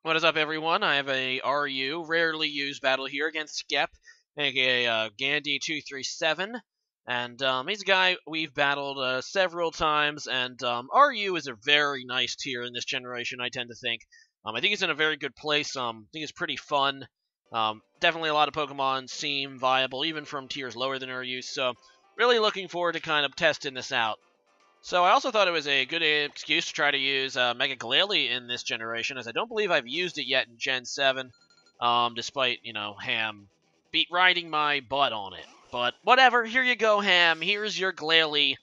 What is up, everyone? I have a RU, rarely used battle here against Scep, aka Gandy237. And he's a guy we've battled several times, and RU is a very nice tier in this generation, I tend to think. I think he's in a very good place. I think it's pretty fun. Definitely a lot of Pokemon seem viable, even from tiers lower than RU, so really looking forward to kind of testing this out. So I also thought it was a good excuse to try to use Mega Glalie in this generation, as I don't believe I've used it yet in Gen 7, despite, Ham beat riding my butt on it. But whatever, here you go, Ham. Here's your Glalie.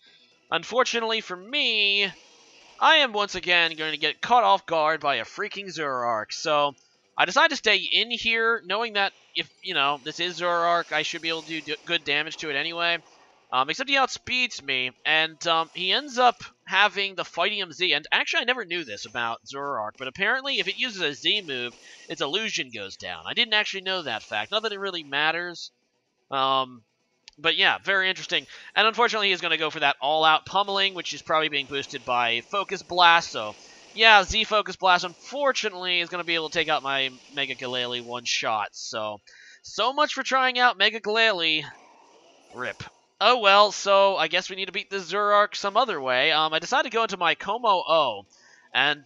Unfortunately for me, I am once again going to get caught off guard by a freaking Zoroark. So I decided to stay in here, knowing that if, this is Zoroark, I should be able to do good damage to it anyway. Except he outspeeds me, and he ends up having the Fighting Z. And actually, I never knew this about Zoroark, but apparently if it uses a Z move, its illusion goes down. I didn't actually know that fact. Not that it really matters. But yeah, very interesting. And unfortunately, he's going to go for that all-out pummeling, which is probably being boosted by Focus Blast. So yeah, Z Focus Blast, unfortunately, is going to be able to take out my Mega Glalie one shot. So much for trying out Mega Glalie. Rip. Oh well, so I guess we need to beat this Zoroark some other way. I decided to go into my kommo-o. And,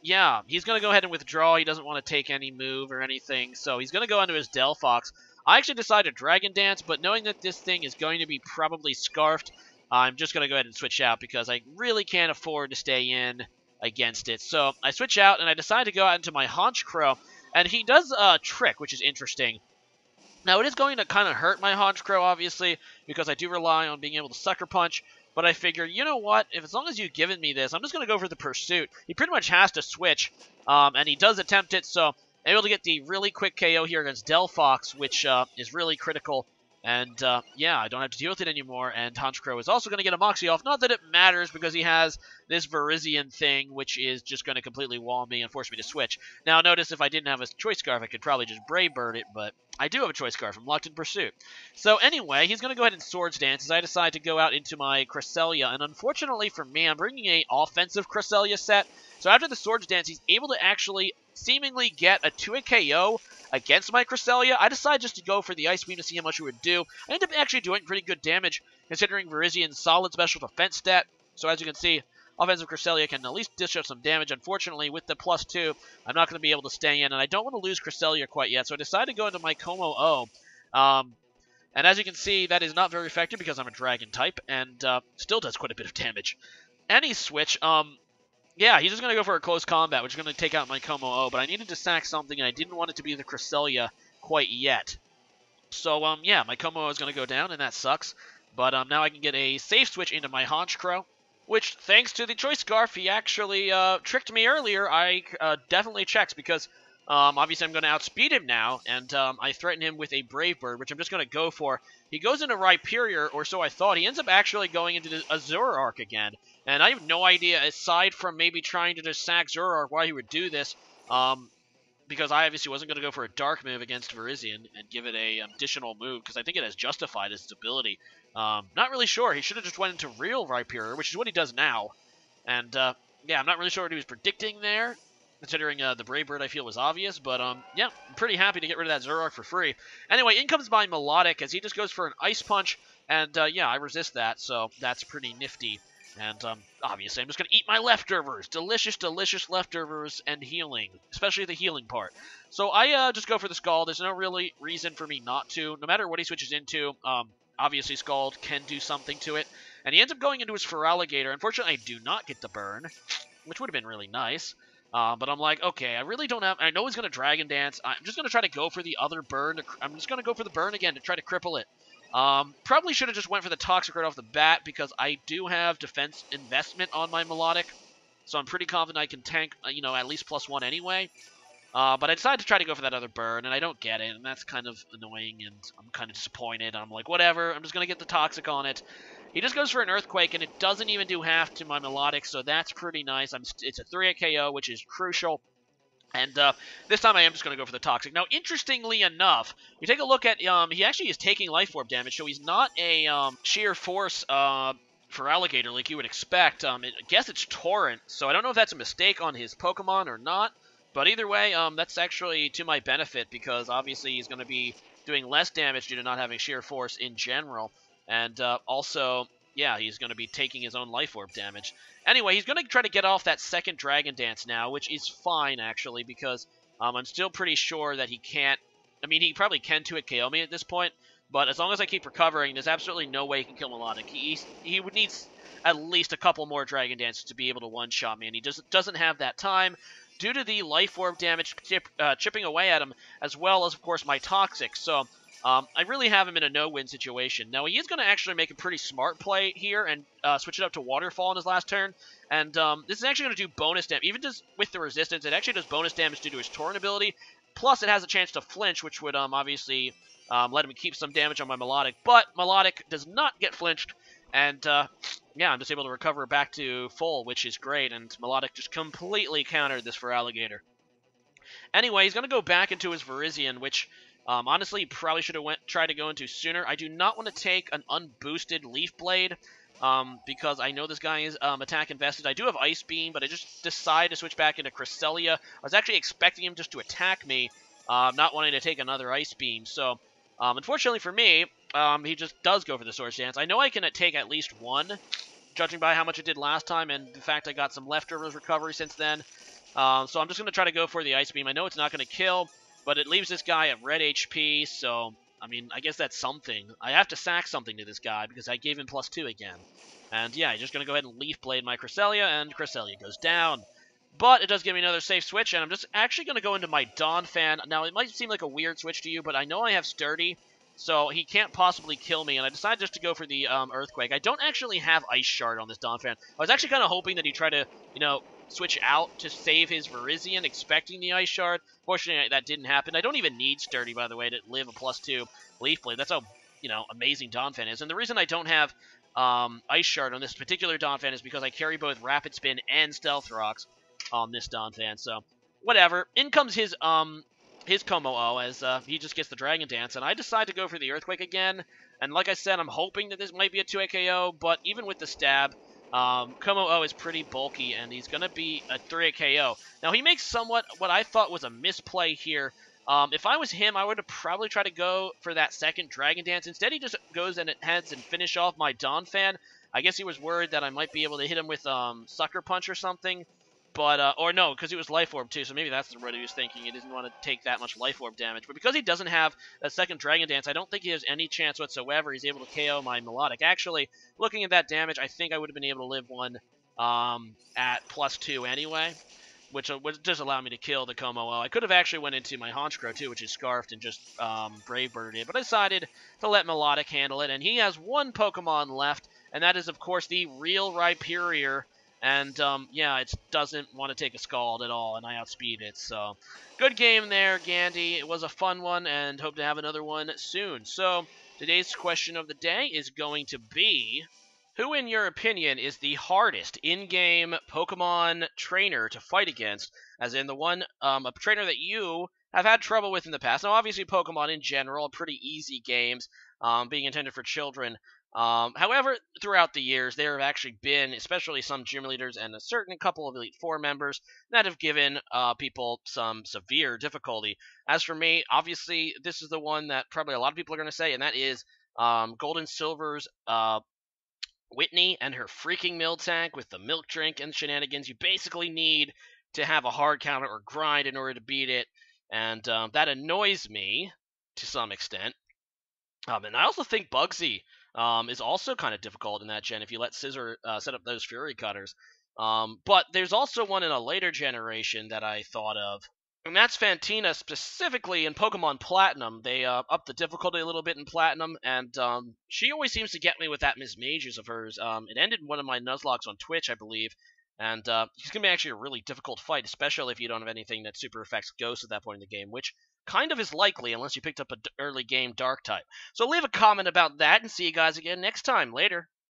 yeah, he's going to go ahead and withdraw. He doesn't want to take any move or anything, so he's going to go into his Delphox. I actually decided Dragon Dance, but knowing that this thing is going to be probably Scarfed, I'm just going to go ahead and switch out because I really can't afford to stay in against it. So I switch out, and I decide to go out into my Honchkrow, and he does a trick, which is interesting. Now, it is going to kind of hurt my Honchkrow, obviously, because I do rely on being able to Sucker Punch, but I figured, you know what, if as long as you've given me this, I'm just going to go for the Pursuit. He pretty much has to switch, and he does attempt it, so I'm able to get the really quick KO here against Delphox, which is really critical. And, yeah, I don't have to deal with it anymore, and Honchkrow is also going to get a Moxie off. Not that it matters, because he has this Virizion thing, which is just going to completely wall me and force me to switch. Now, notice if I didn't have a Choice Scarf, I could probably just Brave Bird it, but I do have a Choice Scarf. I'm locked in Pursuit. So, anyway, he's going to go ahead and Swords Dance as I decide to go out into my Cresselia, and unfortunately for me, I'm bringing a offensive Cresselia set. So after the Swords Dance, he's able to actually seemingly get a 2-hit KO against my Cresselia. I decided just to go for the Ice Beam to see how much it would do. I ended up actually doing pretty good damage, considering Virizion's solid special defense stat. So as you can see, offensive Cresselia can at least dish out some damage. Unfortunately, with the +2, I'm not going to be able to stay in, and I don't want to lose Cresselia quite yet, so I decided to go into my kommo-o. And as you can see, that is not very effective because I'm a Dragon type, and still does quite a bit of damage. Any switch, yeah, he's just going to go for a close combat, which is going to take out my kommo-o, but I needed to sack something, and I didn't want it to be the Cresselia quite yet. So, yeah, my kommo-o is going to go down, and that sucks. But now I can get a safe switch into my Honchkrow, which, thanks to the Choice Scarf, he actually tricked me earlier. I definitely checked, because obviously I'm going to outspeed him now, and I threaten him with a Brave Bird, which I'm just going to go for. He goes into Rhyperior, or so I thought. He ends up actually going into a Zoroark again. And I have no idea, aside from maybe trying to just sack Zoroark, why he would do this. Because I obviously wasn't going to go for a Dark move against Virizion and give it a additional move, because I think it has justified its ability. Not really sure. He should have just went into real Rhyperior, which is what he does now. And, yeah, I'm not really sure what he was predicting there, considering the Brave Bird I feel was obvious. But, yeah, I'm pretty happy to get rid of that Zoroark for free. Anyway, in comes my Melodic, as he just goes for an Ice Punch. And, yeah, I resist that, so that's pretty nifty. And, obviously, I'm just going to eat my leftovers. Delicious, delicious leftovers and healing. Especially the healing part. So I just go for the Scald. There's no really reason for me not to. No matter what he switches into, obviously Scald can do something to it. And he ends up going into his Feraligatr. Unfortunately, I do not get the burn, which would have been really nice. But I'm like, okay, I really don't have... I know he's going to Dragon Dance. I'm just going to try to go for the other burn. I'm just going to go for the burn again to try to cripple it. Probably should have just went for the Toxic right off the bat, because I do have defense investment on my Melodic, so I'm pretty confident I can tank, at least +1 anyway. But I decided to try to go for that other burn, and I don't get it, and that's kind of annoying, and I'm kind of disappointed. I'm like, whatever, I'm just going to get the Toxic on it. He just goes for an Earthquake, and it doesn't even do half to my Melodic, so that's pretty nice. It's a 3-hit KO, which is crucial. And this time I am just going to go for the Toxic. Now, interestingly enough, you take a look at, he actually is taking Life Orb damage, so he's not a sheer force Feraligatr like you would expect. I guess it's Torrent, so I don't know if that's a mistake on his Pokemon or not. But either way, that's actually to my benefit because obviously he's going to be doing less damage due to not having sheer force in general. And also, yeah, he's going to be taking his own life orb damage. Anyway, he's going to try to get off that second Dragon Dance now, which is fine, actually, because I'm still pretty sure that he can't... I mean, he probably can 2-hit KO me at this point, but as long as I keep recovering, there's absolutely no way he can kill Melodic. He would need at least a couple more Dragon Dances to be able to one-shot me, and he just doesn't have that time due to the life orb damage chipping away at him, as well as, of course, my Toxic. So I really have him in a no-win situation. Now, he is going to actually make a pretty smart play here and switch it up to Waterfall in his last turn. And this is actually going to do bonus damage. Even just with the resistance, it actually does bonus damage due to his Torrent ability. Plus, it has a chance to flinch, which would obviously let him keep some damage on my Melodic. But Melodic does not get flinched. And, yeah, I'm just able to recover back to full, which is great. And Melodic just completely countered this for Alligator. Anyway, he's going to go back into his Virizion, which... honestly, probably should have tried to go into sooner. I do not want to take an unboosted Leaf Blade because I know this guy is attack invested. I do have Ice Beam, but I just decided to switch back into Cresselia. I was actually expecting him just to attack me, not wanting to take another Ice Beam. So, unfortunately for me, he just does go for the Swords Dance. I know I can take at least one, judging by how much it did last time, and in fact, I got some leftovers recovery since then. So I'm just going to try to go for the Ice Beam. I know it's not going to kill, but it leaves this guy at red HP, so, I mean, I guess that's something. I have to sack something to this guy because I gave him +2 again. And yeah, just going to go ahead and Leaf Blade my Cresselia, and Cresselia goes down. But it does give me another safe switch, and I'm just actually going to go into my Donphan. Now, it might seem like a weird switch to you, but I know I have Sturdy, so he can't possibly kill me, and I decided just to go for the Earthquake. I don't actually have Ice Shard on this Donphan. I was actually kind of hoping that he'd try to, you know, switch out to save his Virizion, expecting the Ice Shard. Fortunately, that didn't happen. I don't even need Sturdy, by the way, to live a +2 Leaf Blade. That's how, you know, amazing Donphan is. And the reason I don't have Ice Shard on this particular Donphan is because I carry both Rapid Spin and Stealth Rocks on this Donphan. So, whatever. In comes his kommo-o as he just gets the Dragon Dance, and I decide to go for the Earthquake again. And like I said, I'm hoping that this might be a 2-hit KO, but even with the stab, kommo-o is pretty bulky, and he's going to be a 3-hit KO. Now, he makes somewhat what I thought was a misplay here. If I was him, I would have probably tried to go for that second Dragon Dance. Instead, he just goes and heads and finish off my Donphan. I guess he was worried that I might be able to hit him with Sucker Punch or something. But, or no, because he was Life Orb too, so maybe that's what he was thinking. He didn't want to take that much Life Orb damage. But because he doesn't have a second Dragon Dance, I don't think he has any chance whatsoever. He's able to KO my Melodic. Actually, looking at that damage, I think I would have been able to live one at +2 anyway, which would just allow me to kill the kommo-o. I could have actually went into my Honchkrow too, which is Scarfed, and just Brave Birded it. But I decided to let Melodic handle it, and he has one Pokemon left, and that is, of course, the real Rhyperior. And, yeah, it doesn't want to take a Scald at all, and I outspeed it. So, good game there, Gandy. It was a fun one, and hope to have another one soon. So, today's question of the day is going to be, who, in your opinion, is the hardest in-game Pokemon trainer to fight against? As in the one, a trainer that you have had trouble with in the past. Now, obviously, Pokemon in general are pretty easy games, being intended for children. However, throughout the years, there have actually been, especially some gym leaders and a certain couple of Elite Four members that have given people some severe difficulty. As for me, obviously, this is the one that probably a lot of people are going to say, and that is Gold and Silver's Whitney and her freaking Miltank with the milk drink and shenanigans. You basically need to have a hard counter or grind in order to beat it, and that annoys me to some extent. And I also think Bugsy is also kind of difficult in that gen if you let Scissor set up those Fury Cutters. But there's also one in a later generation that I thought of, and that's Fantina, specifically in Pokemon Platinum. They upped the difficulty a little bit in Platinum, and she always seems to get me with that Miss Mages of hers. It ended in one of my Nuzlockes on Twitch, I believe, and he's going to be actually a really difficult fight, especially if you don't have anything that super affects Ghost at that point in the game, which kind of is likely unless you picked up an early game Dark type. So leave a comment about that, and see you guys again next time. Later.